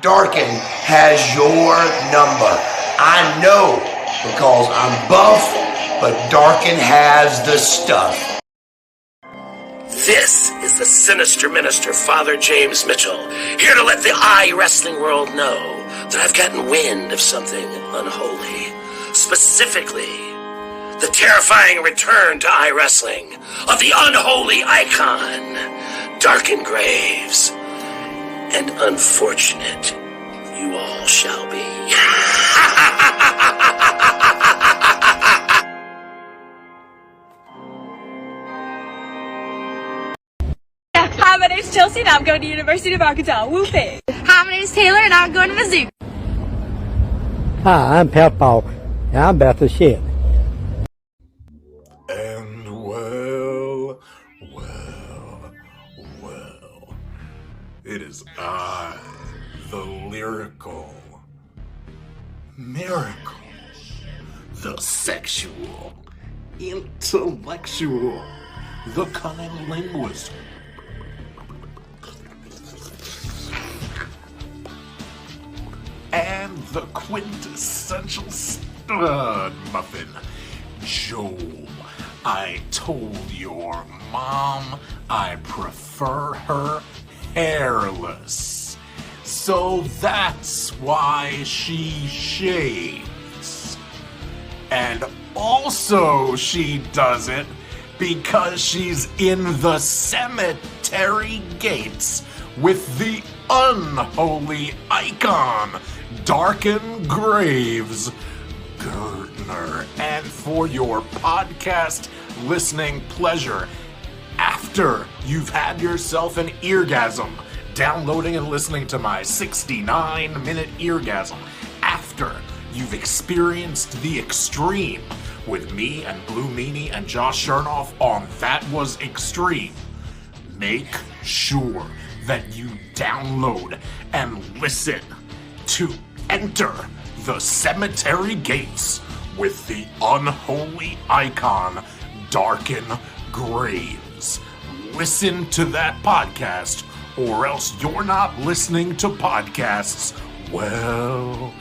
Darken has your number. I know because I'm buff, but Darken has the stuff. This is the sinister minister, Father James Mitchell, here to let the wrestling world know that I've gotten wind of something unholy. Specifically, the terrifying return to wrestling of the unholy icon, Darken GraVes. And unfortunate you all shall be. Hi, my name's Chelsea and I'm going to University of Arkansas. Whoopee. Hi, my name's Taylor and I'm going to Mizzou. Hi, I'm Pat Falk, and I'm about to shit. And well, it is I, the lyrical miracle, the sexual, intellectual, the cunning linguist, and the quintessential stud muffin, Joel. I told your mom I prefer her hairless. So that's why she shaves. And also she does it because she's in the cemetery gates with the unholy icon, Darken GraVes, Gertner. And for your podcast listening pleasure, after you've had yourself an eargasm, downloading and listening to my 69-minute eargasm, after you've experienced the extreme with me and Blue Meanie and Josh Chernoff on That Was Extreme, make sure that you download and listen to Enter the Cemetery Gates with the unholy icon, Darken GraVes. Listen to that podcast, or else you're not listening to podcasts. Well.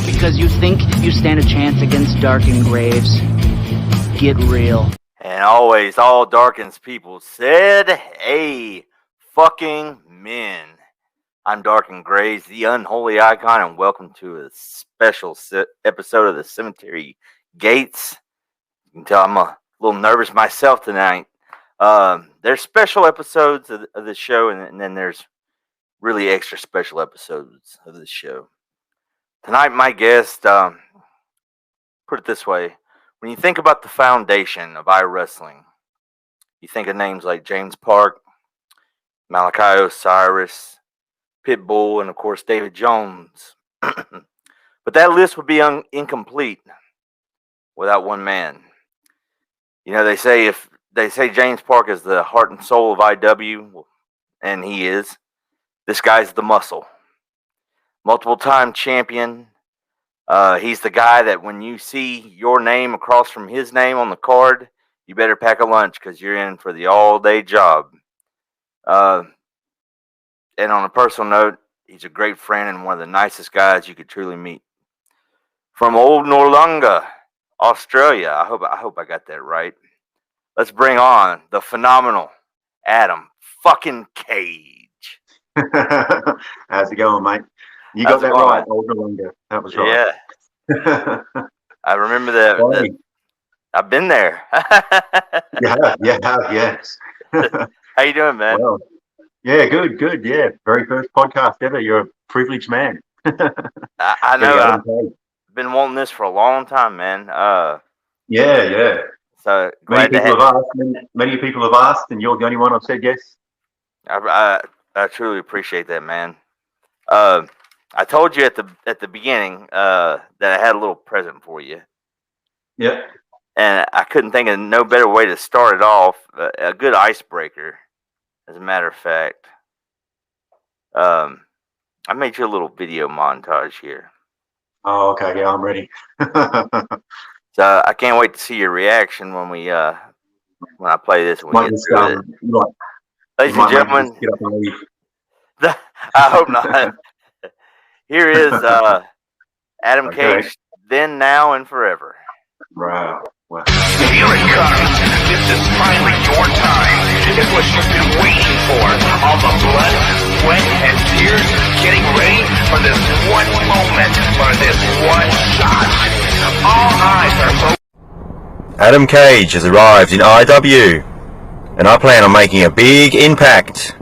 Because you think you stand a chance against Darken GraVes. Get real. And always, all Darken's people said, hey, fucking men. I'm Darken GraVes, the unholy icon, and welcome to a special episode of the Cemetery Gates. You can tell I'm a little nervous myself tonight. There's special episodes of the show, and then there's really extra special episodes of the show. Tonight, my guest, put it this way, when you think about the foundation of iWrestling, you think of names like James Park, Malachi Osiris, Pitbull, and of course David Jones. But that list would be incomplete without one man. You know, they say James Park is the heart and soul of IW, and he is. This guy's the muscle. Multiple-time champion, He's the guy that when you see your name across from his name on the card, you better pack a lunch because you're in for the all-day job. And on a personal note, he's a great friend and one of the nicest guys you could truly meet. From Old Noarlunga, Australia. I hope I got that right. Let's bring on the phenomenal Adam fucking Cage. How's it going, mate? You How's got that going, right, man? Old Noarlunga. That was right. Yeah. I remember that. I've been there. Yes. How you doing, man? Well, yeah, good. Yeah, very first podcast ever. You're a privileged man. I know. I've been wanting this for a long time, man. Yeah. So many people have asked, and you're the only one I've said yes. I truly appreciate that, man. I told you at the beginning that I had a little present for you. Yep. And I couldn't think of no better way to start it off. A good icebreaker, as a matter of fact. I made you a little video montage here. Oh, okay. Yeah, I'm ready. So I can't wait to see your reaction when I play this. Ladies and gentlemen, I hope not. Here is Adam Cage, Then, Now, and Forever. Wow. Here it comes. This is finally your time. It's what you've been waiting for. All the blood, sweat, and tears getting ready for this one moment, for this one shot. All eyes are focused. Adam Cage has arrived in IW, and I plan on making a big impact.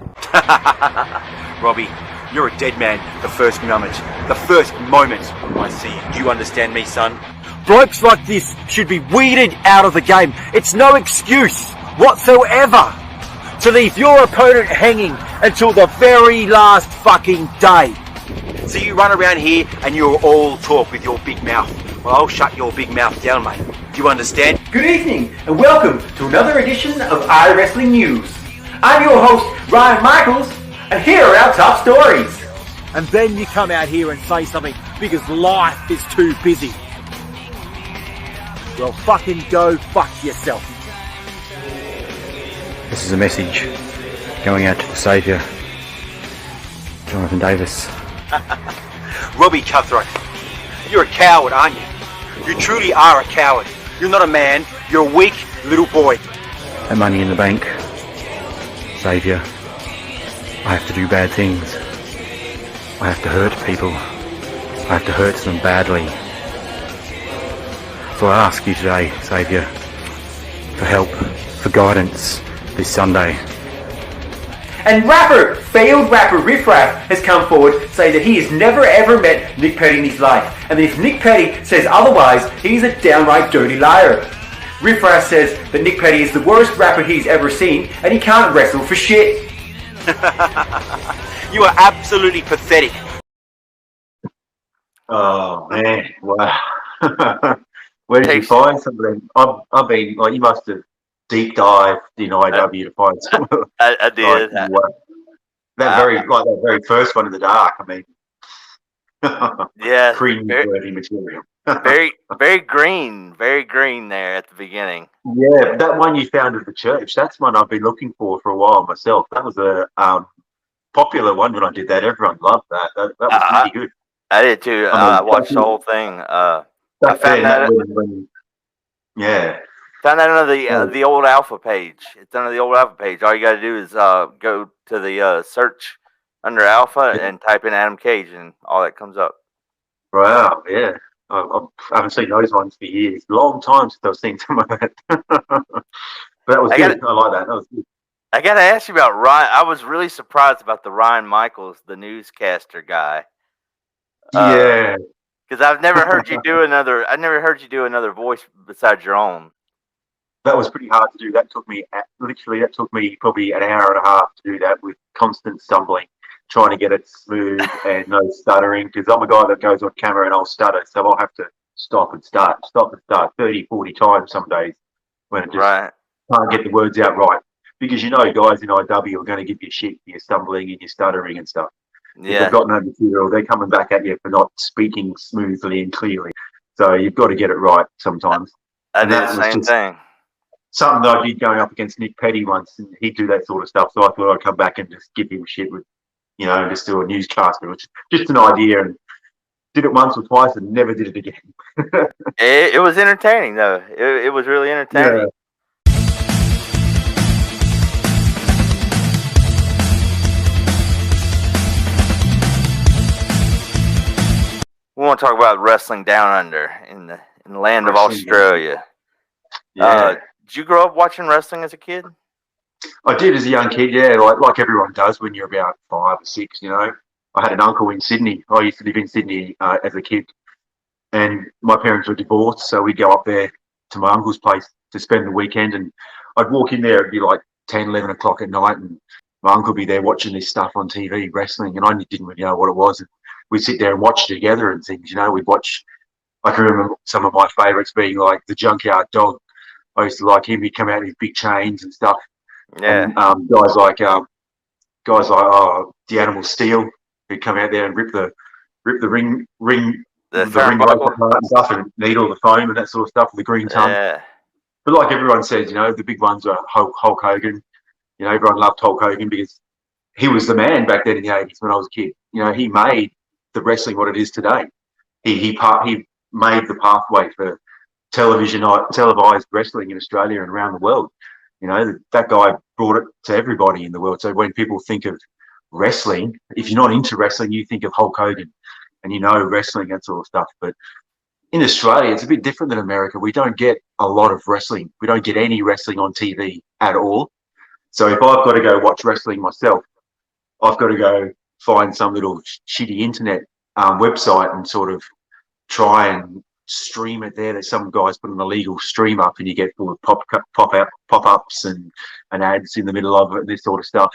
Robbie, you're a dead man the first moment I see you. Do you understand me, son? Blokes like this should be weeded out of the game. It's no excuse whatsoever to leave your opponent hanging until the very last fucking day. So you run around here and you're all talk with your big mouth. Well, I'll shut your big mouth down, mate. Do you understand? Good evening and welcome to another edition of iWrestling News. I'm your host, Ryan Michaels, and here are our top stories. And then you come out here and say something because life is too busy. Well, fucking go fuck yourself. This is a message going out to the Saviour, Jonathan Davis. Robbie Cutthroat, you're a coward, aren't you? You truly are a coward. You're not a man, you're a weak little boy. That Money in the Bank, Saviour, I have to do bad things. I have to hurt people. I have to hurt them badly. So I ask you today, Saviour, for help, for guidance this Sunday. And failed rapper Riff Raff has come forward saying that he has never ever met Nick Petty in his life. And if Nick Petty says otherwise, he's a downright dirty liar. Riff Raff says that Nick Petty is the worst rapper he's ever seen and he can't wrestle for shit. You are absolutely pathetic. Oh, man. Wow. Where did you find something? I've been, like, you must have deep dived in IW to find something. I did. That very first one in the dark. I mean, yeah, cringe-worthy material. very green there at the beginning. Yeah, that one you found at the church. That's one I've been looking for a while myself. That was a popular one when I did that. Everyone loved that. That was really good. I did too. I watched the whole thing. I found that. Found that under the old Alpha page. It's under the old Alpha page. All you got to do is go to the search under Alpha and type in Adam Cage, and all that comes up. Wow, yeah. I haven't seen those ones for years. Long time since I've seen some of that. But that was good. I like that. That was good. I got to ask you about Ryan. I was really surprised about the Ryan Michaels, the newscaster guy. Yeah. Because I've never heard you do another. I never heard you do another voice besides your own. That was pretty hard to do. That took me probably an hour and a half to do that with constant stumbling, trying to get it smooth and no stuttering. Because I'm a guy that goes on camera and I'll stutter, so I'll have to stop and start 30, 40 times some days when I just can't get the words out right. Because guys in IW are going to give you shit for your stumbling and your stuttering and stuff. If they've got no material, they're coming back at you for not speaking smoothly and clearly. So you've got to get it right sometimes. I did the same thing. Something that I did going up against Nick Petty once, and he'd do that sort of stuff. So I thought I'd come back and just give him shit with, just do a newscast. It was just an idea, and did it once or twice and never did it again. It was entertaining, though. It was really entertaining. Yeah. We want to talk about wrestling down under in the land of Australia. Yeah. Did you grow up watching wrestling as a kid? I did as a young kid, yeah, like everyone does when you're about 5 or 6, I had an uncle in Sydney. I used to live in Sydney as a kid. And my parents were divorced, so we'd go up there to my uncle's place to spend the weekend. And I'd walk in there, it'd be like 10, 11 o'clock at night, and my uncle would be there watching this stuff on TV, wrestling, and I didn't really know what it was. And we'd sit there and watch it together and things, we'd watch. I can remember some of my favourites being like the Junkyard Dog. I used to like him. He'd come out with big chains and stuff. Yeah. And guys like the Animal Steel, who'd come out there and rip the ring rope apart and stuff, and needle the foam and that sort of stuff with the green tongue. Yeah. But like everyone says, the big ones are Hulk Hogan. Everyone loved Hulk Hogan because he was the man back then in the 80s when I was a kid. He made the wrestling what it is today. He made the pathway for televised wrestling in Australia and around the world. That guy brought it to everybody in the world. So when people think of wrestling, if you're not into wrestling, you think of Hulk Hogan and wrestling, that sort of stuff. But in Australia, it's a bit different than America. We don't get a lot of wrestling. We don't get any wrestling on TV at all. So if I've got to go watch wrestling myself, I've got to go find some little shitty internet website and sort of try and stream it there. There's some guys put an illegal stream up, and you get full of pop-ups and ads in the middle of it and this sort of stuff.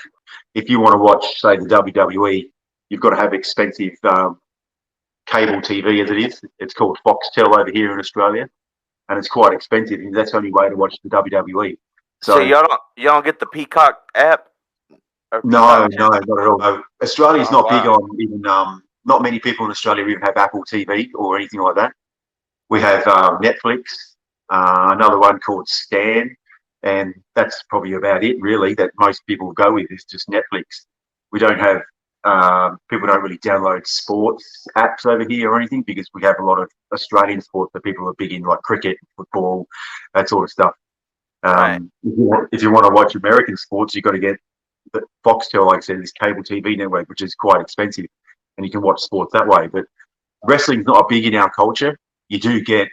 If you want to watch, say, the WWE, you've got to have expensive cable TV as it is. It's called Foxtel over here in Australia, and it's quite expensive, and that's the only way to watch the WWE. So y'all don't get the Peacock app? No, not at all. No. Australia's not big on even. Not many people in Australia even have Apple TV or anything like that. We have Netflix, another one called Stan, and that's probably about it, really, that most people go with is just Netflix. We don't have, people don't really download sports apps over here or anything because we have a lot of Australian sports that people are big in, like cricket, football, that sort of stuff. Right. If you want to watch American sports, you've got to get the Foxtel, like I said, this cable TV network, which is quite expensive, and you can watch sports that way. But wrestling's not big in our culture. You do get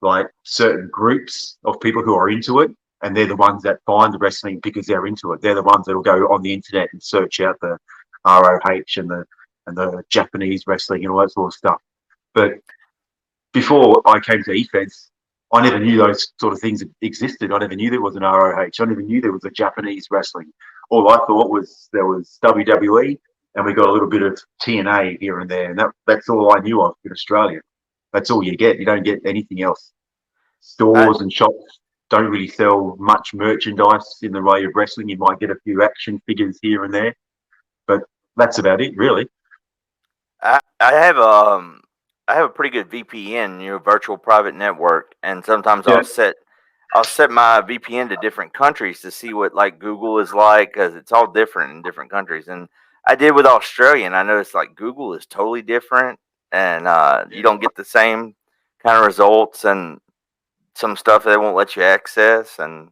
like certain groups of people who are into it, and they're the ones that find the wrestling because they're into it. They're the ones that will go on the internet and search out the ROH and the Japanese wrestling and all that sort of stuff. But before I came to eFeds, I never knew those sort of things existed. I never knew there was an ROH. I never knew there was a Japanese wrestling. All I thought was there was WWE, and we got a little bit of TNA here and there, and that's all I knew of in Australia. That's all you get. You don't get anything else. Stores and shops don't really sell much merchandise in the way of wrestling. You might get a few action figures here and there, but that's about it, really. I have a pretty good VPN, virtual private network, and sometimes I'll set my VPN to different countries to see what like Google is like, because it's all different in different countries. And I did with Australia, and I noticed like Google is totally different, and you don't get the same kind of results, and some stuff they won't let you access. And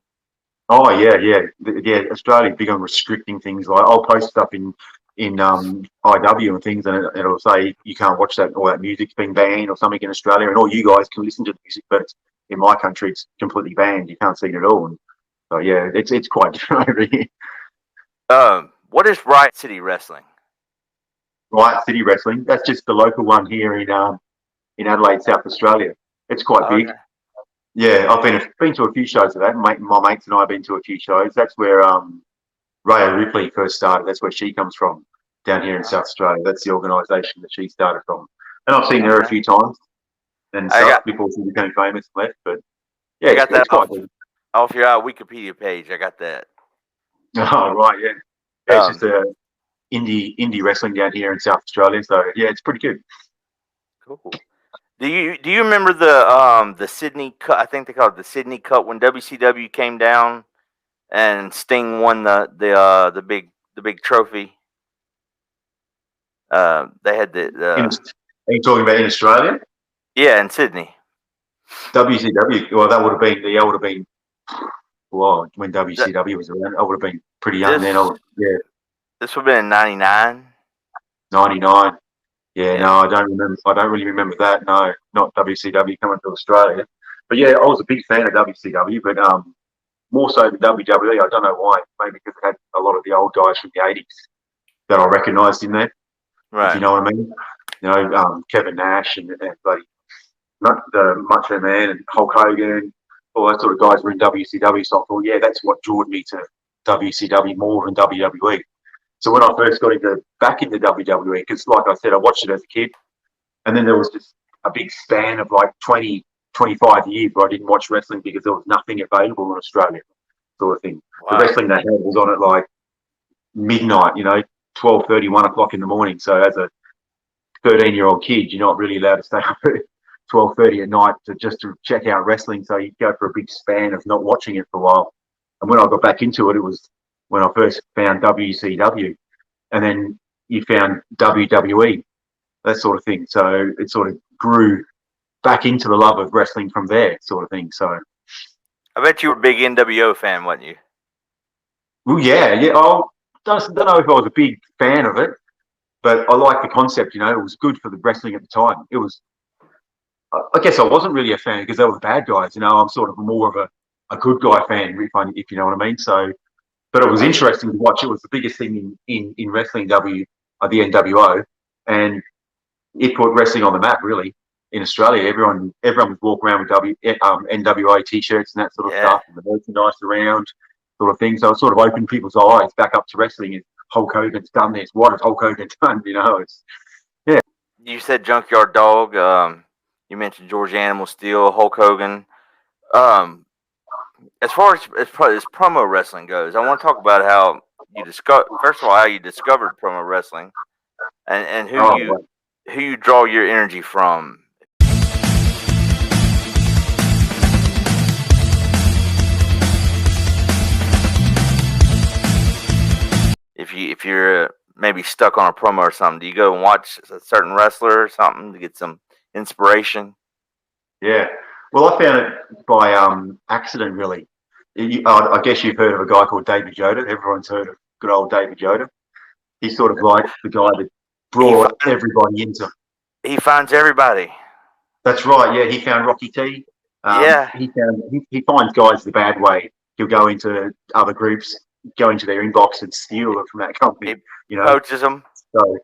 yeah. Australia's big on restricting things. Like I'll post stuff in IW and things, and it'll say you can't watch that, or that music's been banned or something in Australia, and all you guys can listen to the music, but in my country it's completely banned. You can't see it at all. And so yeah, it's quite different over here. What is Riot City Wrestling? Riot City Wrestling, that's just the local one here in Adelaide, South Australia. It's quite big. Okay. Yeah, I've been to a few shows of that. My mates and I have been to a few shows. That's where Rhea Ripley first started. That's where she comes from, down here in South Australia. That's the organisation that she started from. And I've seen her a few times and stuff before she became famous and left. But yeah, I got that off your Wikipedia page. I got that. Oh, right, yeah. It's just indie wrestling down here in South Australia. So yeah, it's pretty good. Cool. Do you remember the Sydney Cup? I think they called it the Sydney Cup when WCW came down and Sting won the big trophy. They had Are you talking about in Australia? Yeah, in Sydney. WCW. Well, that would have been. Well, when WCW was around, I would have been pretty young then. Yeah. This would have been in '99. 99. Yeah, no, I don't remember. I don't really remember that. No, not WCW coming to Australia. But yeah, I was a big fan of WCW, but more so than WWE. I don't know why. Maybe because it had a lot of the old guys from the '80s that I recognised in there. Right. If you know what I mean. You know, Kevin Nash and bloody the Macho Man and Hulk Hogan, all those sort of guys were in WCW. So I thought, yeah, that's what drew me to WCW more than WWE. So when I first got back into WWE, because like I said, I watched it as a kid, and then there was just a big span of like 20, 25 years where I didn't watch wrestling because there was nothing available in Australia, sort of thing. Wow. The wrestling they had was on at like midnight, 12:30, 1 o'clock in the morning. So as a 13-year-old kid, you're not really allowed to stay up at 12:30 at night to check out wrestling. So you go for a big span of not watching it for a while. And when I got back into it, it was when I first found WCW, and then you found WWE, that sort of thing. So it sort of grew back into the love of wrestling from there, sort of thing. So I bet you were a big NWO fan, wasn't you? Well, yeah. I don't know if I was a big fan of it, but I liked the concept. It was good for the wrestling at the time. It was. I guess I wasn't really a fan because they were the bad guys. I'm sort of more of a good guy fan, if you know what I mean. So, but it was interesting to watch. It was the biggest thing in wrestling, the NWO, and it put wrestling on the map really in Australia. Everyone was walking around with NWO t-shirts and that sort of stuff, and the merchandise around, sort of thing. So it sort of opened people's eyes back up to wrestling. And Hulk Hogan's done this. What has Hulk Hogan done? It's yeah. You said Junkyard Dog. You mentioned George Animal Steel, Hulk Hogan. As far as promo wrestling goes, I want to talk about how you how you discovered promo wrestling, and who you draw your energy from. If you're maybe stuck on a promo or something, do you go and watch a certain wrestler or something to get some inspiration? Yeah. Well, I found it by accident, really. I guess you've heard of a guy called David Yoda. Everyone's heard of good old David Yoda. He's sort of like the guy that brought everybody into. He finds everybody. That's right. Yeah, he found Rocky T. He finds guys the bad way. He'll go into other groups, go into their inbox and steal them from that company. He poaches them. So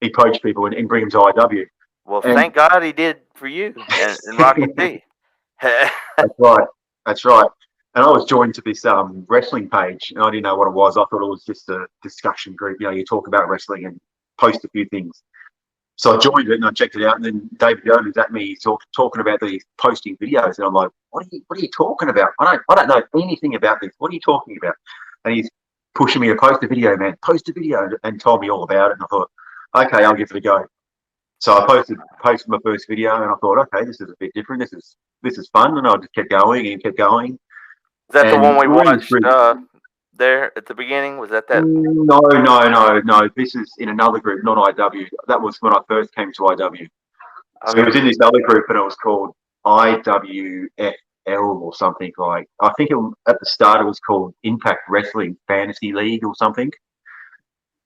he poached people and bring them to IW. Well, thank God he did for you and Rocky T. That's right. That's right. And I was joined to this wrestling page, and I didn't know what it was. I thought it was just a discussion group. You talk about wrestling and post a few things. So I joined it and I checked it out. And then David Jones at me, he's talking about these posting videos, and I'm like, "What are you talking about? I don't know anything about this. What are you talking about?" And he's pushing me to post a video, man. Post a video, and told me all about it. And I thought, okay, I'll give it a go. So I posted my first video, and I thought, okay, this is a bit different. This is fun, and I just kept going and kept going. Is that the one we watched there at the beginning? Was that? No. This is in another group, not IW. That was when I first came to IW. So it was in this other group, and it was called IWFL or something like. I think at the start it was called Impact Wrestling Fantasy League or something.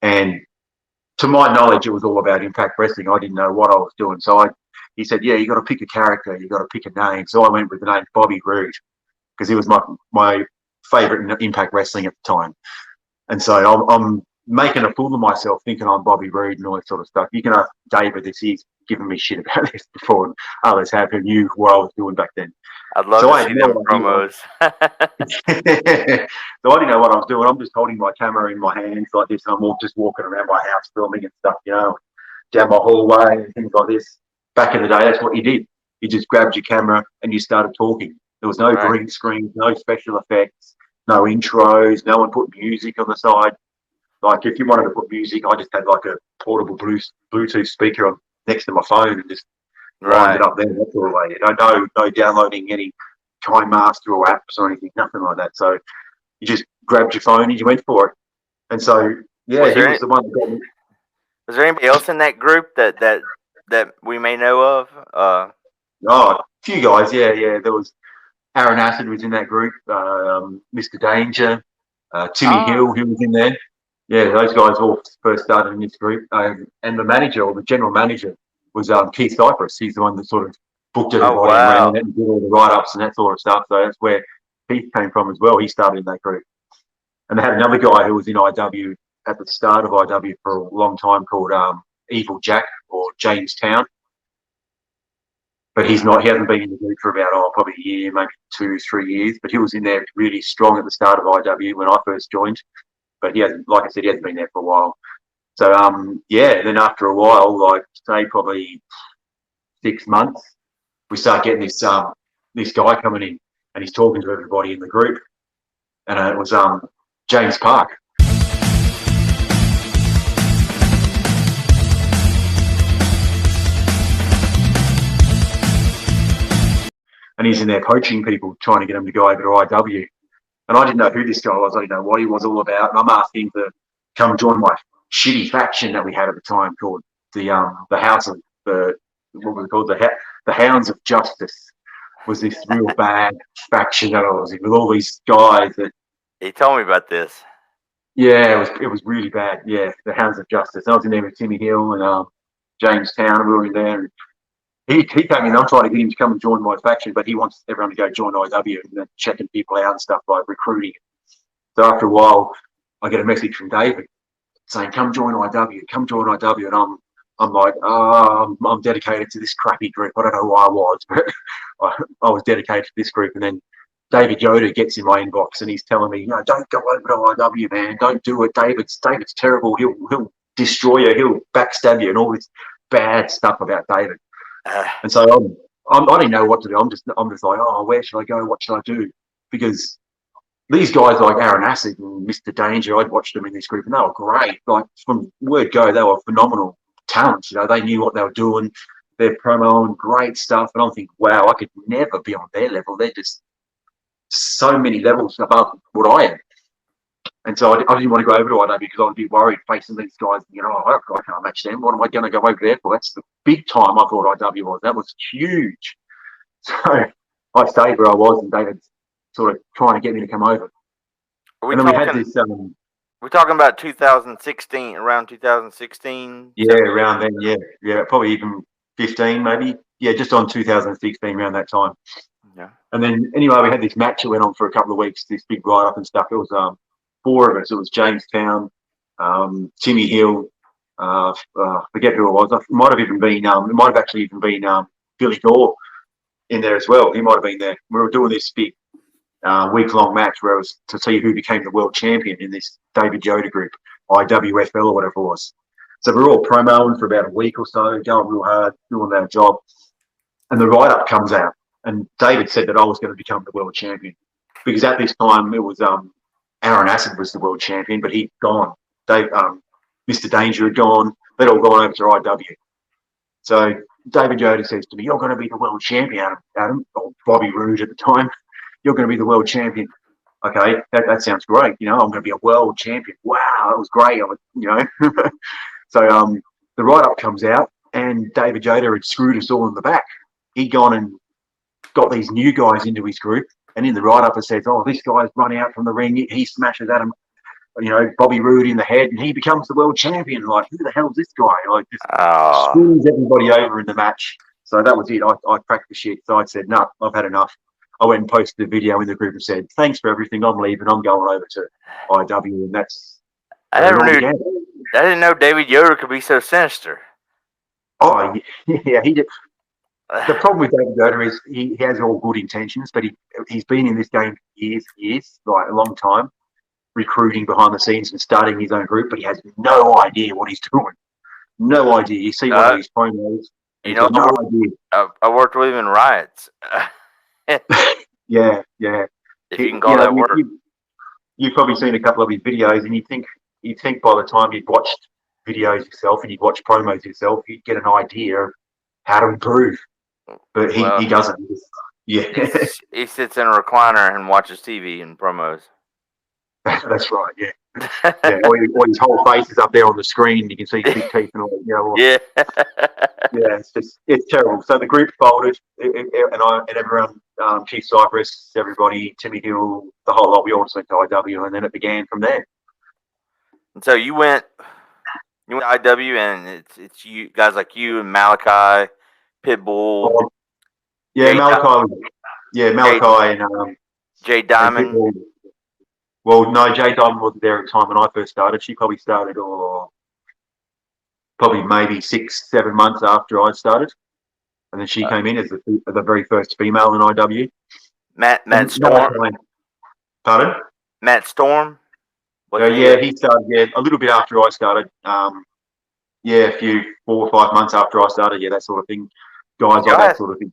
And to my knowledge, it was all about Impact Wrestling. I didn't know what I was doing. So he said, yeah, you got to pick a character. You got to pick a name. So I went with the name Bobby Roode because he was my favorite Impact Wrestling at the time. And so I'm making a fool of myself thinking I'm Bobby Roode and all that sort of stuff. You can ask David this. He's given me shit about this before, and others have who knew what I was doing back then. I'd love to see them promos. So I didn't know what I was doing. I'm just holding my camera in my hands like this, and I'm just walking around my house filming and stuff, down my hallway and things like this. Back in the day, that's what you did. You just grabbed your camera and you started talking. There was no green screens, no special effects, no intros, no one put music on the side. Like if you wanted to put music, I just had like a portable Bluetooth speaker on next to my phone and just lined it up there. That's all I did. No downloading any Time Master or apps or anything, nothing like that. So you just grabbed your phone and you went for it. And so yeah, he was the one that got me. Was there anybody else in that group that we may know of? Oh, a few guys. Yeah. There was Aaron Acid was in that group. Mr. Danger, Timmy Hill, who was in there. Yeah, those guys all first started in this group. And the manager, or the general manager, was Keith Cypress. He's the one that sort of booked everybody and ran it and did all the write-ups and that sort of stuff. So that's where Keith came from as well. He started in that group. And they had another guy who was in IW at the start of IW for a long time called Evil Jack or Jamestown. But he hasn't been in the group for about, probably a year, maybe 2-3 years. But he was in there really strong at the start of IW when I first joined. But he hasn't, like I said, he hasn't been there for a while. So, then after a while, like say probably 6 months, we start getting this guy coming in and he's talking to everybody in the group. And it was James Park. And he's in there poaching people, trying to get them to go over to IW. And I didn't know who this guy was. I didn't know what he was all about. And I'm asking him to come join my shitty faction that we had at the time called the House of what was it called? The Hounds of Justice. Was this real bad faction that I was in with all these guys that. He told me about this. Yeah, it was really bad. Yeah, the Hounds of Justice. I was in there with Timmy Hill and Jamestown, and we were in there. And he came in. I'm trying to get him to come and join my faction, but he wants everyone to go join IW and then checking people out and stuff like recruiting. So after a while, I get a message from David saying, "Come join IW. Come join IW." And I'm like, I'm dedicated to this crappy group. I don't know why I was, but I was dedicated to this group. And then David Yoder gets in my inbox and he's telling me, don't go over to IW, man. Don't do it. David's terrible. He'll destroy you. He'll backstab you and all this bad stuff about David. And so I didn't know what to do. I'm just like, where should I go? What should I do? Because these guys like Aaron Acid and Mr. Danger, I'd watched them in this group and they were great. Like from word go, they were phenomenal talents. They knew what they were doing. They're promoing great stuff. And I'm thinking, wow, I could never be on their level. They're just so many levels above what I am. And so I didn't want to go over to IW because I would be worried facing these guys. I can't match them. What am I going to go over there for? That's the big time I thought IW was. That was huge. So I stayed where I was, and David's sort of trying to get me to come over. We had this. We're talking about 2016, around 2016. Yeah, around then. Yeah, probably even 15, maybe. Yeah, just on 2016, around that time. Yeah. And then anyway, we had this match that went on for a couple of weeks. This big write up and stuff. It was 4 of us. It was Jamestown, Timmy Hill. Forget who it was. It might have actually even been Billy Gore in there as well. He might have been there. We were doing this big week-long match where it was to see who became the world champion in this David Yoder group, IWFL or whatever it was. So we were all promoing for about a week or so, going real hard, doing our job. And the write-up comes out. And David said that I was going to become the world champion. Because at this time, it was Aaron Acid was the world champion, but he'd gone. Mr. Danger had gone. They'd all gone over to IW. So David Yoder says to me, "You're going to be the world champion, Adam," or Bobby Roode at the time. "You're going to be the world champion." Okay, that sounds great. I'm going to be a world champion. Wow, that was great. So the write-up comes out, and David Yoder had screwed us all in the back. He'd gone and got these new guys into his group, and in the write-up it says, this guy's run out from the ring. He smashes Adam, Bobby Roode in the head, and he becomes the world champion. Like, who the hell's this guy? Like, just screws everybody over in the match. So that was it. I cracked the shit. So I said, no, I've had enough. I went and posted a video in the group and said, "Thanks for everything. I'm leaving. I'm going over to IW." And that's. I didn't know David Yoder could be so sinister. Oh, yeah, he did. The problem with David Yoder is he has all good intentions, but he's been in this game for years, like a long time, recruiting behind the scenes and starting his own group, but he has no idea what he's doing. No idea. You see one of these promos. No idea. I worked with him in riots. Yeah. If you can call that work. You've probably seen a couple of his videos, and you think you'd think by the time you'd watched videos yourself and you'd watch promos yourself, you'd get an idea of how to improve. But he doesn't. He sits in a recliner and watches TV and promos. That's right. Yeah. Yeah. Or his whole face is up there on the screen. You can see his big teeth and all. Yeah. Yeah. It's terrible. So the group folded, and everyone, Chief Cypress, everybody, Timmy Hill, the whole lot. We all just went to IW, and then it began from there. And so you went to IW, and it's you guys like you and Malachi, Pitbull. Yeah, Malachi and Jay Diamond. And well, no, Jay Diamond wasn't there at the time when I first started. She probably started, probably maybe 6-7 months after I started, and then she came in as the very first female in IW. Matt Storm. Pardon? Matt Storm. He started a little bit after I started. A few 4 or 5 months after I started. Yeah, that sort of thing. Guys like that sort of thing.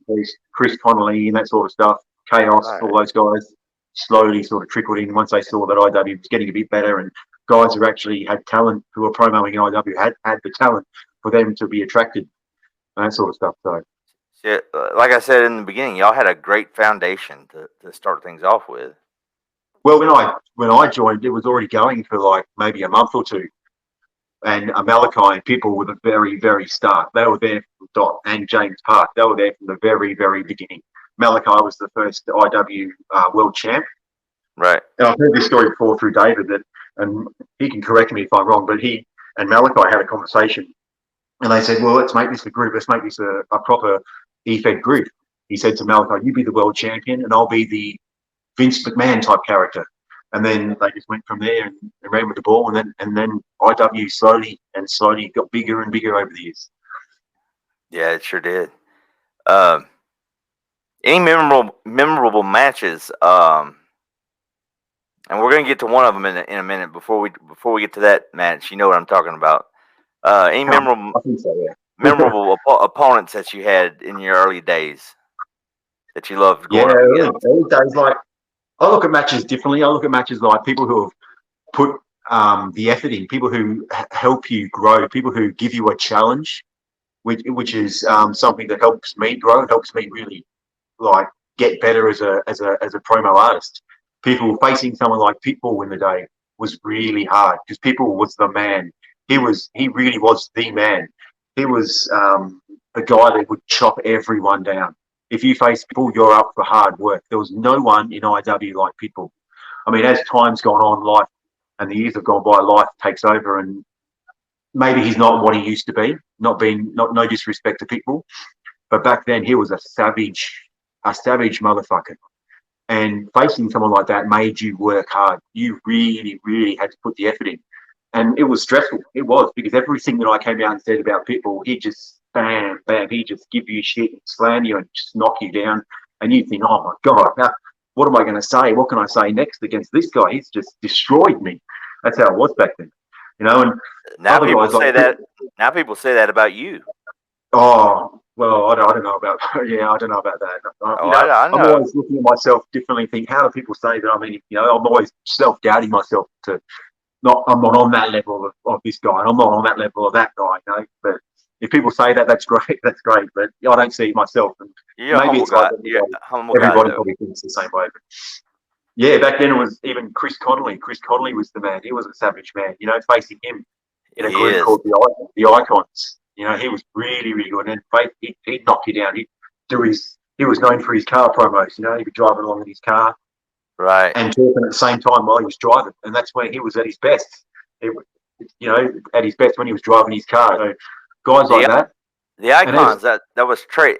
Chris Connolly and that sort of stuff. Chaos, all those guys slowly sort of trickled in once they saw that IW was getting a bit better, and guys who actually had talent, who were promoting IW, had the talent for them to be attracted, and that sort of stuff. So, yeah, like I said in the beginning, y'all had a great foundation to start things off with. Well, when I joined, it was already going for like maybe a month or two, and Malachi and Pitbull were the very, very start. They were there from Dot and James Park. They were there from the very, very beginning. Malachi was the first IW world champ. Right. And I've heard this story before through David, and he can correct me if I'm wrong, but he and Malachi had a conversation, and they said, well, let's make this a group. Let's make this a proper EFED group. He said to Malachi, you be the world champion, and I'll be the Vince McMahon type character. And then they just went from there and ran with the ball, and then IW slowly got bigger and bigger over the years. Yeah, it sure did. Any memorable matches? And we're gonna get to one of them in a minute. Before we get to that match, you know what I'm talking about. Any memorable I think so, yeah. memorable opponents that you had in your early days that you loved going up against? Early days. Like, I look at matches differently. I look at matches like people who have put the effort in, people who help you grow, people who give you a challenge, which is something that helps me grow, helps me really like get better as a promo artist. People facing someone like Pitbull in the day was really hard because Pitbull was the man. He really was the man. He was the guy that would chop everyone down. If you face Pitbull, you're up for hard work. There was no one in IW like Pitbull. I mean, as time's gone on, life and the years have gone by, life takes over, and maybe he's not what he used to be. No disrespect to Pitbull, but back then he was a savage motherfucker. And facing someone like that made you work hard. You really, really had to put the effort in. And it was stressful. It was, because everything that I came out and said about Pitbull, he'd just bam, bam, he'd just give you shit and slam you and just knock you down. And you'd think, oh my God, what am I going to say? What can I say next against this guy? He's just destroyed me. That's how it was back then. You know, and now people say that. Now people say that about you. Oh, well, I don't know about. Yeah, I don't know about that. I know. I'm always looking at myself differently. Think, how do people say that? I mean, you know, I'm always self-doubting myself. I'm not on that level of this guy. I'm not on that level of that guy. You know, but if people say that, that's great. That's great. But I don't see it myself. And maybe it's like everybody probably thinks the same way. But yeah, back then it was even Chris Connolly. Chris Connolly was the man. He was a savage man. You know, facing him in a group called the Icons. You know, he was really, really good. And he'd knock you down. He was known for his car promos. You know, he'd be driving along in his car, right, and talking at the same time while he was driving. And that's when he was at his best. At his best when he was driving his car. So guys like that. The Icons, that was Trey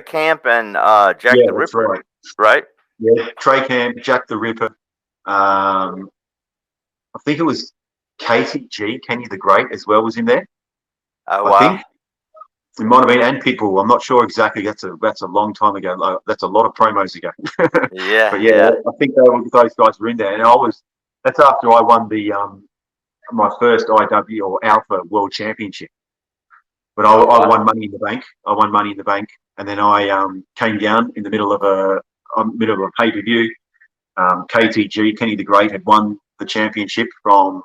Camp and Jack the Ripper, right? Yeah, Trey Camp, Jack the Ripper. I think it was KTG, Kenny the Great, as well, was in there. Oh, wow. I think it might have been, and Pitbull. I'm not sure exactly. That's a long time ago. That's a lot of promos ago. Yeah, but yeah, I think those guys were in there, and that's after I won the my first IW or Alpha World Championship. But I won Money in the Bank. I won Money in the Bank, and then I came down in the middle of a pay-per-view. KTG, Kenny the Great, had won the championship from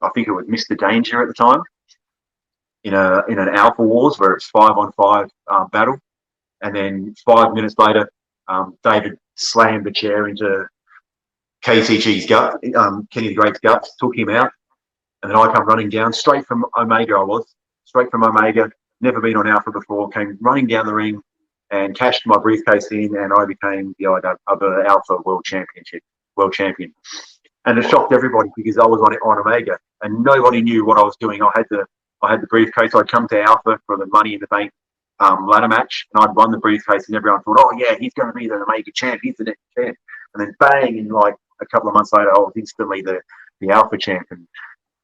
I think it was Mr. Danger at the time, in an Alpha Wars where it's 5-on-5 battle. And then 5 minutes later, David slammed the chair into KCG's gut, Kenny the Great's guts, took him out. And then I come running down, straight from Omega straight from Omega, never been on Alpha before, came running down the ring and cashed my briefcase in, and I became the Alpha World Champion. And it shocked everybody because I was on Omega and nobody knew what I was doing. I had the briefcase. I'd come to Alpha for the Money in the Bank ladder match, and I'd won the briefcase, and everyone thought, oh yeah, he's going to be the Omega champ, he's the next champ. And then bang, and like a couple of months later, I was instantly the Alpha champ. And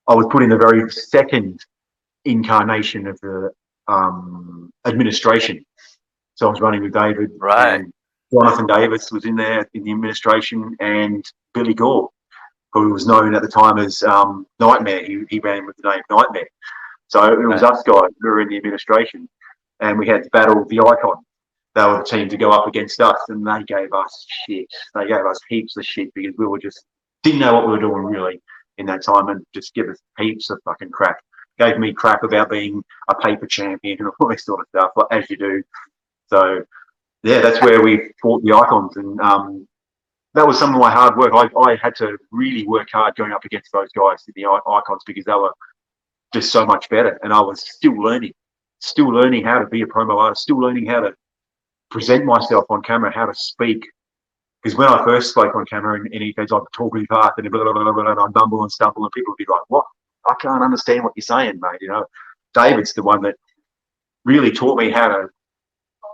I was put in the very second incarnation of the administration. So I was running with David. Right. And Jonathan Davis was in there in the administration, and Billy Gore, who was known at the time as Nightmare. He ran with the name Nightmare. So it was us guys who were in the administration, and we had to battle the Icon. They were the team to go up against us, and they gave us shit. They gave us heaps of shit because we were just didn't know what we were doing really in that time, and just give us heaps of fucking crap. Gave me crap about being a paper champion and all this sort of stuff, like, as you do. So yeah, that's where we fought the Icons, and that was some of my hard work. I had to really work hard going up against those guys, the Icons, because they were just so much better, and I was still learning how to be a promo artist, still learning how to present myself on camera, how to speak. Because when I first spoke on camera in EKs, I'd talk really fast and blah, blah, blah, blah, and I'd mumble and stumble, and people would be like, what? I can't understand what you're saying, mate. You know, David's the one that really taught me how to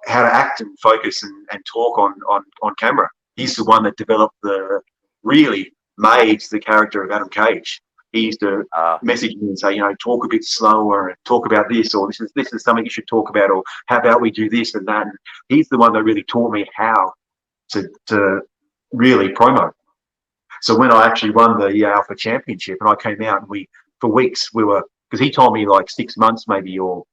act and focus and talk on camera. He's the one that developed really made the character of Adam Cage. He used to message me and say, you know, talk a bit slower and talk about this, or this is something you should talk about, or how about we do this and that. And he's the one that really taught me how to really promo. So when I actually won the Alpha Championship and I came out, and for weeks because he told me like 6 months maybe or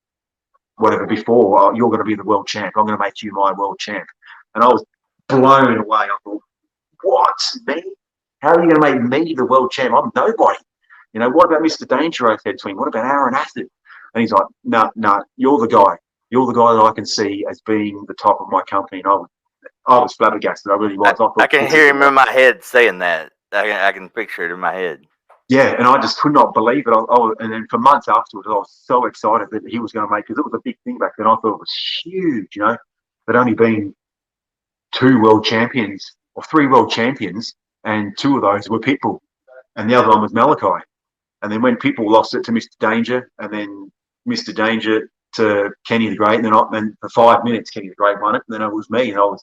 whatever before, you're going to be the world champ. I'm going to make you my world champ. And I was blown away. I thought, what, me? How are you going to make me the world champ? I'm nobody. You know, what about Mr. Danger? I said to him, what about Aaron Acid? And he's like, no, you're the guy. You're the guy that I can see as being the top of my company. And I was flabbergasted. I really was. I can hear him in my head saying that. I can picture it in my head. Yeah, and I just could not believe it. And then for months afterwards, I was so excited that he was going to make, because it was a big thing back then. I thought it was huge, you know. There'd only been 2 world champions or 3 world champions, and 2 of those were Pitbull, and the other one was Malachi. And then when Pitbull lost it to Mr. Danger, and then Mr. Danger to Kenny the Great, and then for 5 minutes Kenny the Great won it, and then it was me, and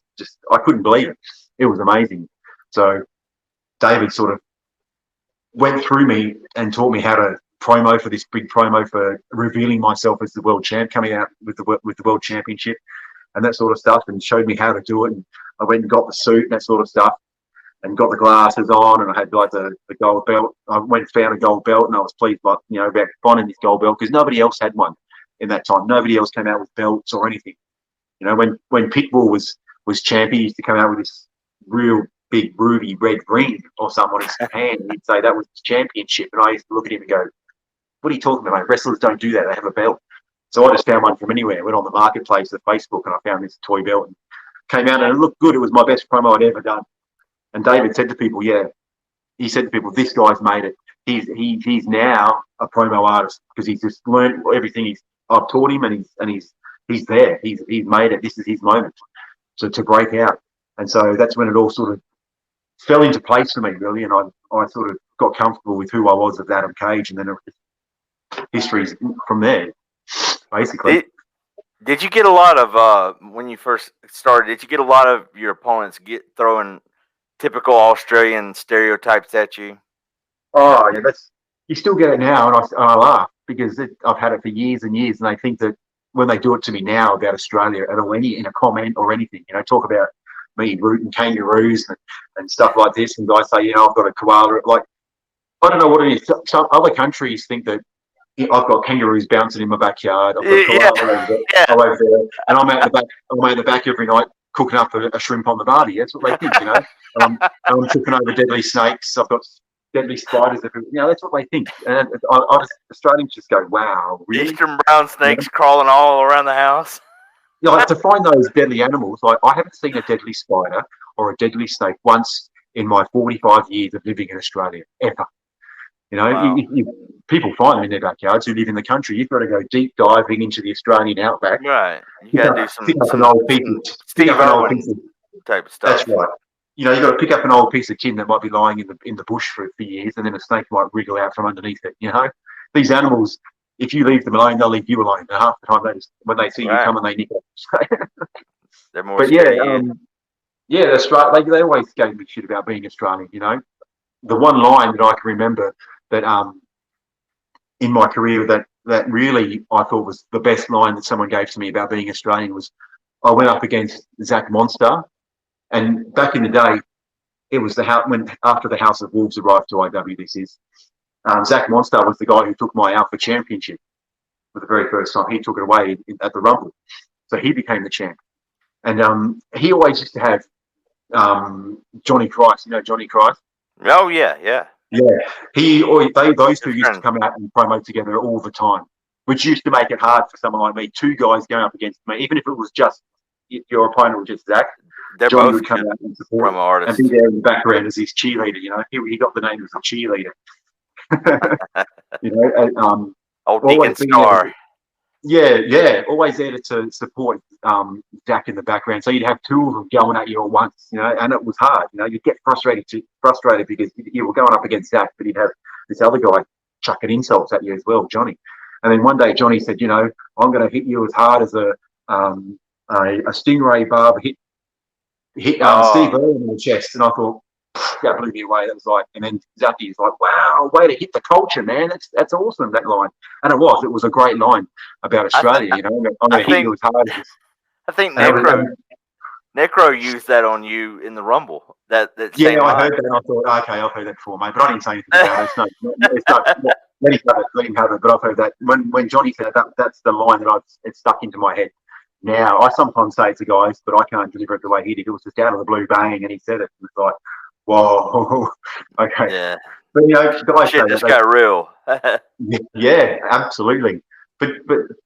I couldn't believe it. It was amazing. So David sort of went through me and taught me how to promo for this big promo for revealing myself as the world champ, coming out with the world championship and that sort of stuff, and showed me how to do it. And I went and got the suit and that sort of stuff, and got the glasses on, and I had like the gold belt. I went and found a gold belt, and I was pleased, like, you know, about finding this gold belt, because nobody else had one in that time. Nobody else came out with belts or anything. You know, when Pitbull was champ, he used to come out with this real big ruby red ring or something on his hand, and he'd say that was his championship. And I used to look at him and go, what are you talking about, mate? Wrestlers don't do that. They have a belt. So I just found one from anywhere. Went on the marketplace of Facebook, and I found this toy belt, and came out, and it looked good. It was my best promo I'd ever done. And David said to people, this guy's made it. He's now a promo artist, because he's just learned everything I've taught him, and he's there. He's made it. This is his moment to break out. And so that's when it all sort of fell into place for me, really. And I sort of got comfortable with who I was as Adam Cage, and then history's from there, basically. Did you get a lot of when you first started? Did you get a lot of your opponents throwing typical Australian stereotypes at you? Oh yeah, you still get it now, and I laugh, because I've had it for years and years, and they think that when they do it to me now about Australia, it'll in a comment or anything, you know, talk about me rooting kangaroos and stuff like this, and guys say, you know, I've got a koala. Like, I don't know what it is. Some other countries think that I've got kangaroos bouncing in my backyard. I've got a koala over there, and I'm out the back every night cooking up a shrimp on the barbie. That's what they think, you know. I'm cooking over deadly snakes. I've got deadly spiders. That's what they think. And Australians just go, wow, really? Eastern brown snakes crawling all around the house. To find those deadly animals, like I haven't seen a deadly spider or a deadly snake once in my 45 years of living in Australia, ever. Wow. People find them in their backyards who live in the country. You've got to go deep diving into the Australian outback. Right. You got to do some Steve Irwin type of stuff. That's right. You've got to pick up an old piece of tin that might be lying in the bush for years, and then a snake might wriggle out from underneath it. These animals, if you leave them alone, they'll leave you alone. And half the time, when they see you coming, they nick it. They're more. But they always gave me shit about being Australian. The one line that I can remember that in my career that really I thought was the best line that someone gave to me about being Australian was, I went up against Zach Monster, and back in the day, it was after the House of Wolves arrived to IW. This is Zach Monster was the guy who took my Alpha Championship for the very first time. He took it away at the Rumble, so he became the champ. And he always used to have Johnny Christ. Johnny Christ? Oh yeah. Yeah. Those two used to come out and promote together all the time, which used to make it hard for someone like me. Two guys going up against me, even if it was just your opponent was just Zach. They're Johnny both would come out and support promo artists. and be there in the background as his cheerleader. He got the name as a cheerleader. Old Deacon Star. Always there to support Zach in the background. So you'd have two of them going at you at once, and it was hard. You'd get frustrated because you were going up against Zach, but you'd have this other guy chucking insults at you as well, Johnny. And then one day Johnny said, I'm going to hit you as hard as a stingray barb hit Steve Irwin in the chest. And I thought, that blew me away. That was like, and then Zacky's like, wow, way to hit the culture, man. That's awesome, that line. And it was a great line about Australia. I'm going to hit you as hard as. I think Necro used that on you in the Rumble. That I heard that and I thought, okay, I've heard that before, mate. But I didn't say anything about it. It's not let him have it. But I've heard that when Johnny said that's the line that it's stuck into my head. Now I sometimes say it to guys, but I can't deliver it the way he did. It was just out of the blue, bang, and he said it. It was like, whoa, okay. Yeah. But guys, shit just got real. Yeah, absolutely. But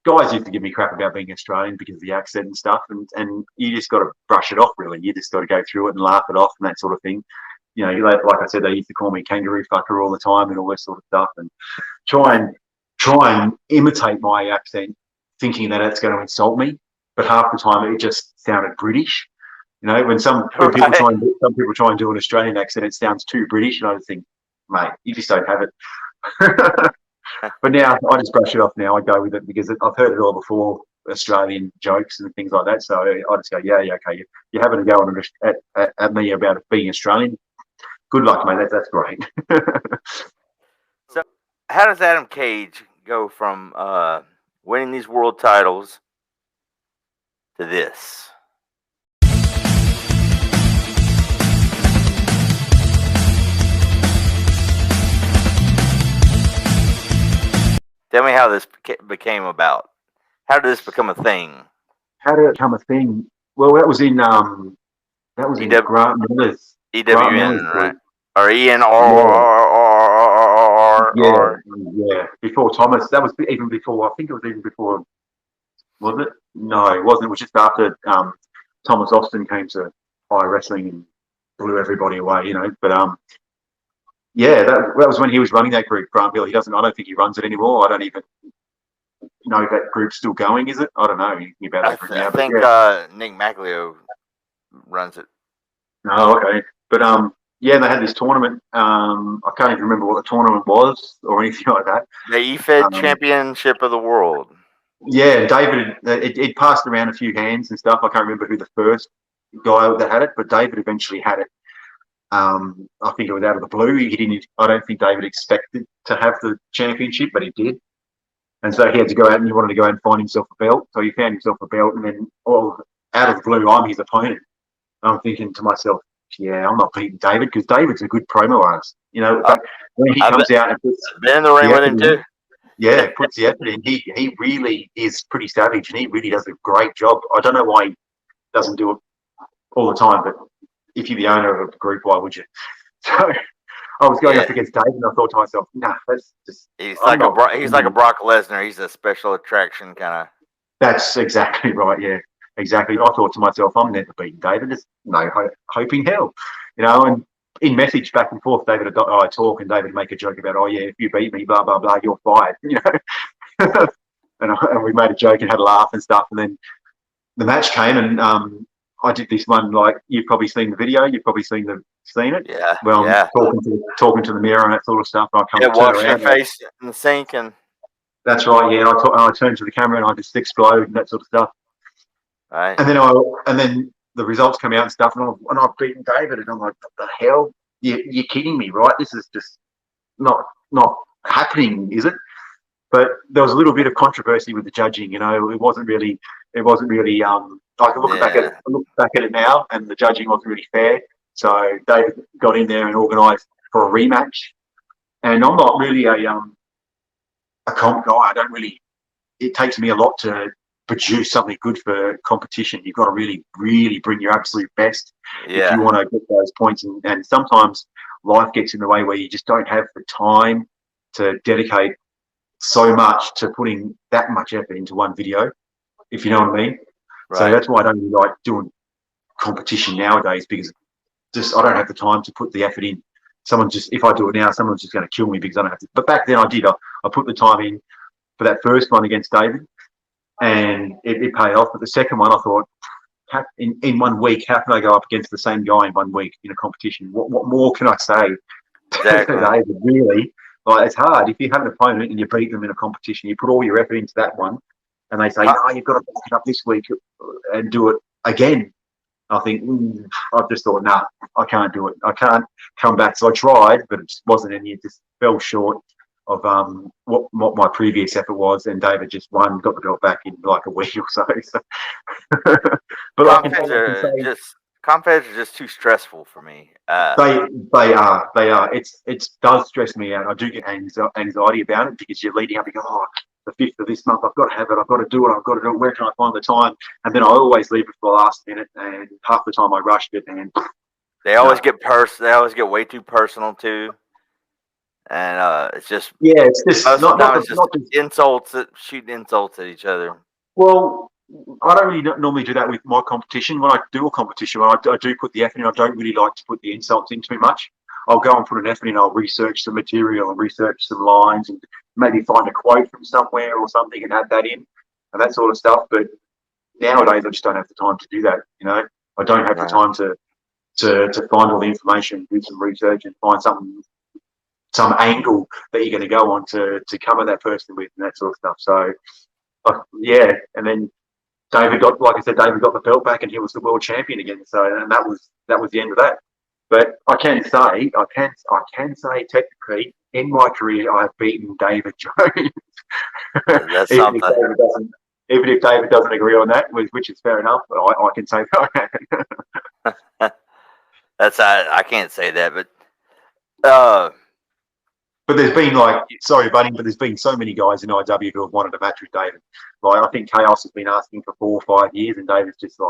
guys used to give me crap about being Australian because of the accent and stuff, and you just got to brush it off. Really, you just got to go through it and laugh it off and that sort of thing. Like I said, they used to call me kangaroo fucker all the time and all this sort of stuff, and try and imitate my accent, thinking that it's going to insult me. But half the time, it just sounded British. When some people try and do an Australian accent, it sounds too British, and I just think, mate, you just don't have it. But now I just brush it off. Now I go with it because I've heard it all before, Australian jokes and things like that. So I just go, yeah, okay. You're having a go at me about it being Australian. Good luck, mate. That's great. So, how does Adam Cage go from winning these world titles to this? Tell me how this became about. How did this become a thing? How did it become a thing? Well, that was in Grant Miller's. EWN, right? Or ENR. Yeah. Before Thomas. That was even before. I think it was even before. Was it? No, it wasn't. It was just after Thomas Austin came to iWrestling and blew everybody away. But yeah, that was when he was running that group, Grant Miller. I don't think he runs it anymore. I don't even know if that group's still going, is it? I don't know anything about that group now. I think Nick Macleo runs it. Oh, okay. But yeah, they had this tournament. I can't even remember what the tournament was or anything like that. The EFED Championship of the World. Yeah, David, it passed around a few hands and stuff. I can't remember who the first guy that had it, but David eventually had it. I think it was out of the blue. I don't think David expected to have the championship, but he did. And so he had to go out and he wanted to go out and find himself a belt. So he found himself a belt, and then out of the blue, I'm his opponent. And I'm thinking to myself, yeah, I'm not beating David because David's a good promo artist. But when he comes out and puts been in the ring with him too. Yeah, puts the effort in. He really is pretty savage, and he really does a great job. I don't know why he doesn't do it all the time, but if you're the owner of a group, why would you? So I was going up against Dave, and I thought to myself, nah, that's just. He's like a Brock Lesnar. He's a special attraction kind of. That's exactly right. Yeah, exactly. I thought to myself, I'm never beating David. There's no hope in hell, And in message back and forth, David and I talk, and David would make a joke about, oh yeah, if you beat me, blah blah blah, you're fired, and we made a joke and had a laugh and stuff, and then the match came, and I did this one, like, you've probably seen the video, you've probably seen it. Yeah. Well, I'm talking to the mirror and that sort of stuff. And I come wash your face in the sink and. That's right. Yeah, I turned to the camera and I just explode and that sort of stuff. Right. And then the results come out and stuff, and I've beaten David, and I'm like, what the hell? You're kidding me, right? This is just not happening, is it? But there was a little bit of controversy with the judging. It wasn't really. I can look back at it now, and the judging wasn't really fair. So David got in there and organised for a rematch. And I'm not really a comp guy. I don't really. It takes me a lot to produce something good for competition. You've got to really, really bring your absolute best if you want to get those points. And sometimes life gets in the way where you just don't have the time to dedicate so much to putting that much effort into one video, if you know what I mean. Right. So that's why I don't really like doing competition nowadays, because I don't have the time to put the effort in. If I do it now, someone's just going to kill me because I don't have to. But back then I did. I put the time in for that first one against David, and it paid off. But the second one, I thought, in 1 week, how can I go up against the same guy in 1 week in a competition? What more can I say? Exactly. David, really? Like, it's hard. If you have an opponent and you beat them in a competition, you put all your effort into that one, and they say, no, you've got to back it up this week and do it again. I think, I've just thought, nah, I can't do it. I can't come back. So I tried, but it just wasn't any. It just fell short of what my previous effort was, and David just got the belt back in like a week or so. But comp feds are just too stressful for me. They are. It does stress me out. I do get anxiety about it, because you're leading up. You go, oh, the 5th of this month, I've got to have it. I've got to do it. Where can I find the time? And then I always leave it for the last minute, and half the time I rushed it. And they always get They always get way too personal too. And it's just it's just not insults, shooting insults at each other. Well, I don't really normally do that with my competition. When I do a competition, I do put the effort in. I don't really like to put the insults in too much. I'll go and put an effort in. I'll research some material and research some lines, and maybe find a quote from somewhere or something and add that in and that sort of stuff. But nowadays, I just don't have the time to do that. I don't have the time to find all the information, do some research, and find some angle that you're going to go on to cover that person with and that sort of stuff. So, and then David got the belt back, and he was the world champion again. So, and that was the end of that. But I can say technically, in my career, I have beaten David Jones. That's even something. Even if David doesn't agree on that, which is fair enough, but I can say that. I can't say that, but. But there's been sorry, Buddy, but there's been so many guys in IW who have wanted a match with David. Like, I think Chaos has been asking for 4 or 5 years, and David's just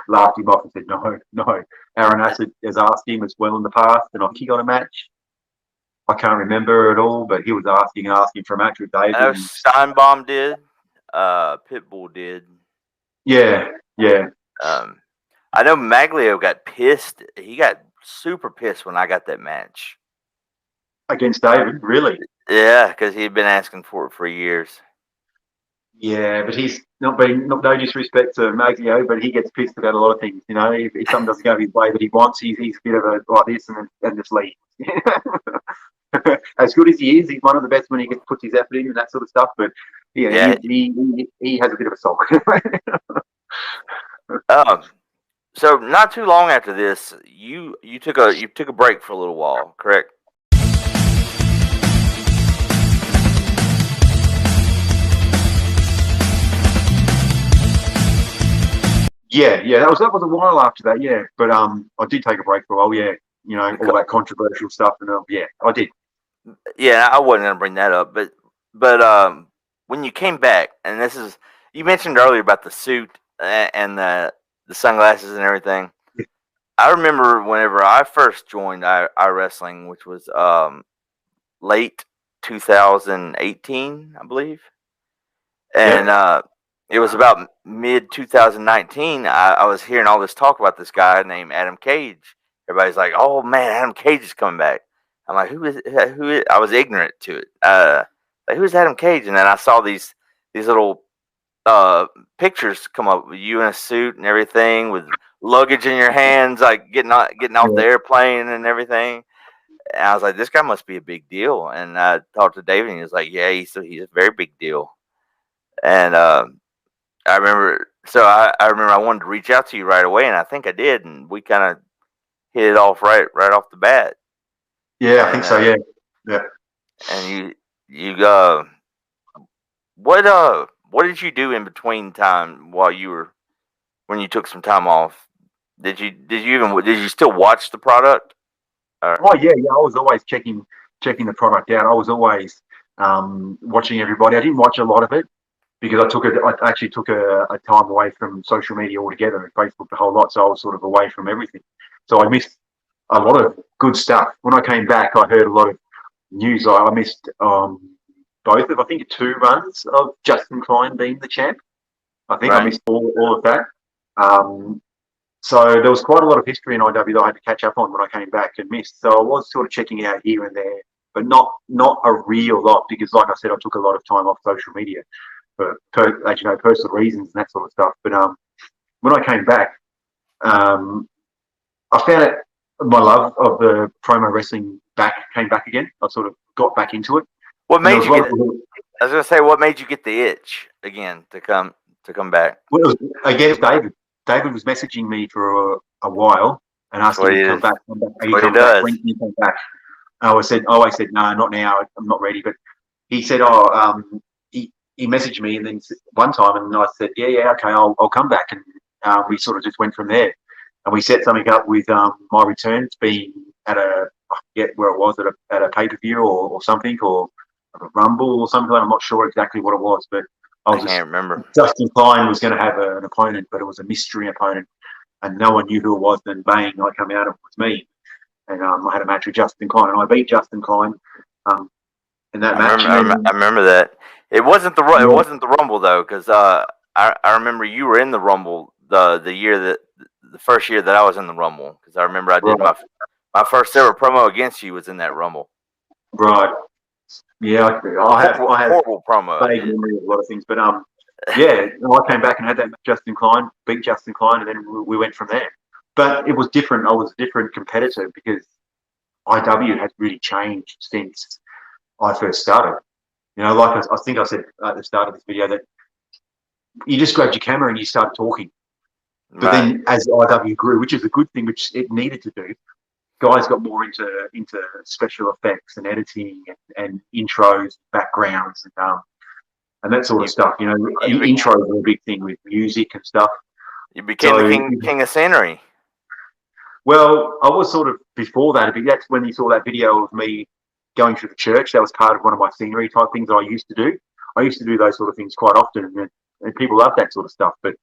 laughed him off and said, no. Aaron Acid has asked him as well in the past, and I think he got a match. I can't remember at all, but he was asking for a match with David. Steinbaum did. Pitbull did. Yeah. I know Maglio got pissed. He got super pissed when I got that match. Against David, really? Yeah, because he'd been asking for it for years. Yeah, but he's no disrespect to Maglio, but he gets pissed about a lot of things. If something doesn't go his way that he wants, he's a bit of a like this and just leave. As good as he is, he's one of the best when he puts his effort in and that sort of stuff. But he has a bit of a soul. So not too long after this, you took a break for a little while, correct? Yeah, that was a while after that, yeah. But I did take a break for a while, yeah. All that controversial stuff, and I did. Yeah, I wasn't gonna bring that up, but when you came back, and you mentioned earlier about the suit and the sunglasses and everything. I remember whenever I first joined iWrestling, which was late 2018, I believe, and it was about mid 2019. I was hearing all this talk about this guy named Adam Cage. Everybody's like, "Oh man, Adam Cage is coming back." I'm like, "Who is? Who is?" I was ignorant to it. Like, who's Adam Cage? And then I saw these little pictures come up with you in a suit and everything, with luggage in your hands, like getting off the airplane and everything. And I was like, this guy must be a big deal. And I talked to David, and he was like, yeah, he's a very big deal. And I remember I wanted to reach out to you right away, and I think I did, and we kind of hit it off right off the bat. Yeah, I think so. Yeah. And you what did you do in between time when you took some time off? Did you still watch the product? Oh yeah. I was always checking the product out. I was always watching everybody. I didn't watch a lot of it because I actually took a time away from social media altogether, and Facebook the whole lot. So I was sort of away from everything. So I missed a lot of good stuff. When I came back, I heard a lot of news. I missed both of, I think, 2 runs of Justin Klein being the champ. I think I missed all of that. So there was quite a lot of history in IW that I had to catch up on when I came back and missed. So I was sort of checking it out here and there, but not a real lot because, like I said, I took a lot of time off social media for personal reasons and that sort of stuff. But when I came back, I found it. My love of the promo wrestling came back again. I sort of got back into it. What made you get? I was gonna say, what made you get the itch again to come back? Well, again, David. David was messaging me for a while and asking me to come back. When can you come back? I always said, no, not now. I'm not ready. But he said, he messaged me, and then one time, and I said, yeah, okay, I'll come back, and we sort of just went from there. And we set something up with my returns being at I forget where it was, at a pay-per-view or something, or a Rumble or something. I'm not sure exactly what it was, but I can't remember. Justin Klein was going to have an opponent, but it was a mystery opponent, and no one knew who it was. Then bang, I come out, it was me, and I had a match with Justin Klein, and I beat Justin Klein in that match. I remember that. It wasn't the Rumble though, because I remember you were in the Rumble the first year that I was in the Rumble, because I remember I did my first ever promo against you was in that Rumble. Right. Yeah, I have horrible promo. Vague memory of a lot of things, but yeah, I came back and had that Justin Klein, beat Justin Klein, and then we went from there. But it was different. I was a different competitor because IW has really changed since I first started. You know, like I think I said at the start of this video, that you just grabbed your camera and you started talking. But then as IW grew, which is a good thing, which it needed to do, guys got more into special effects and editing and intros, backgrounds, and that sort of stuff. You know, intros were a big thing with music and stuff. You became the king of scenery. Well, I was sort of before that. That's when you saw that video of me going through the church. That was part of one of my scenery type things that I used to do. I used to do those sort of things quite often, and people love that sort of stuff. But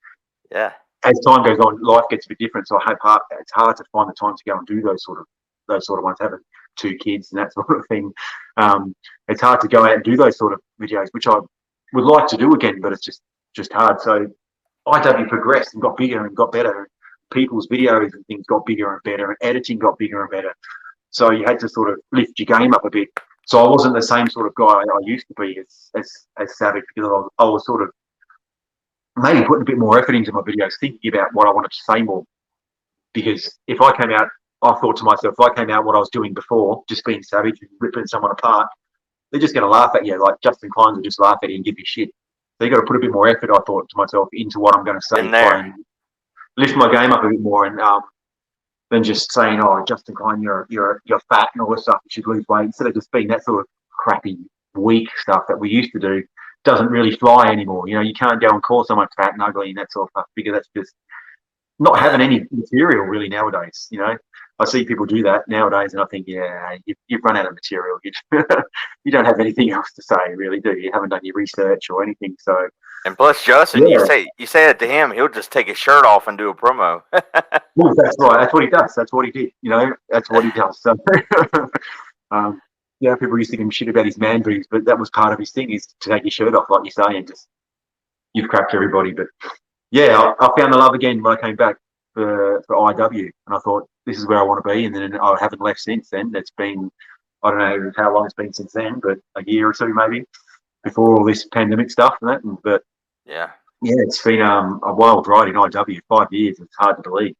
yeah, as time goes on, life gets a bit different. So it's hard to find the time to go and do those sort of ones. Having 2 kids and that sort of thing, it's hard to go out and do those sort of videos, which I would like to do again, but it's just hard. So IW progressed and got bigger and got better. People's videos and things got bigger and better, and editing got bigger and better. So you had to sort of lift your game up a bit. So I wasn't the same sort of guy I used to be as savage, because I was sort of maybe putting a bit more effort into my videos, thinking about what I wanted to say more. Because if I came out, I thought to myself, if I came out what I was doing before, just being savage and ripping someone apart, they're just going to laugh at you. Like Justin Klein will just laugh at you and give you shit. So you got to put a bit more effort, I thought to myself, into what I'm going to say. And lift my game up a bit more, and than just saying, "Oh, Justin Klein, you're fat and all this stuff. You should lose weight." Instead of just being that sort of crappy, weak stuff that we used to do, doesn't really fly anymore. You know, you can't go and call someone fat and ugly and that sort of stuff, because that's just not having any material really nowadays. You know, I see people do that nowadays, and I think, yeah, you've run out of material. You don't have anything else to say, really, do you? You haven't done your research or anything. So, and plus, Justin, yeah. you say it to him, he'll just take his shirt off and do a promo. Well, that's right. That's what he does. That's what he did. That's what he does. So, people used to give him shit about his man boobs, but that was part of his thing, is to take his shirt off, like you say, and just you've cracked everybody. But yeah, I found the love again when I came back for IW, and I thought, this is where I want to be, and then I haven't left since then. It's been, I don't know how long it's been since then, but a year or two maybe, before all this pandemic stuff and that. But yeah, it's been a wild ride in IW. 5 years. It's hard to believe.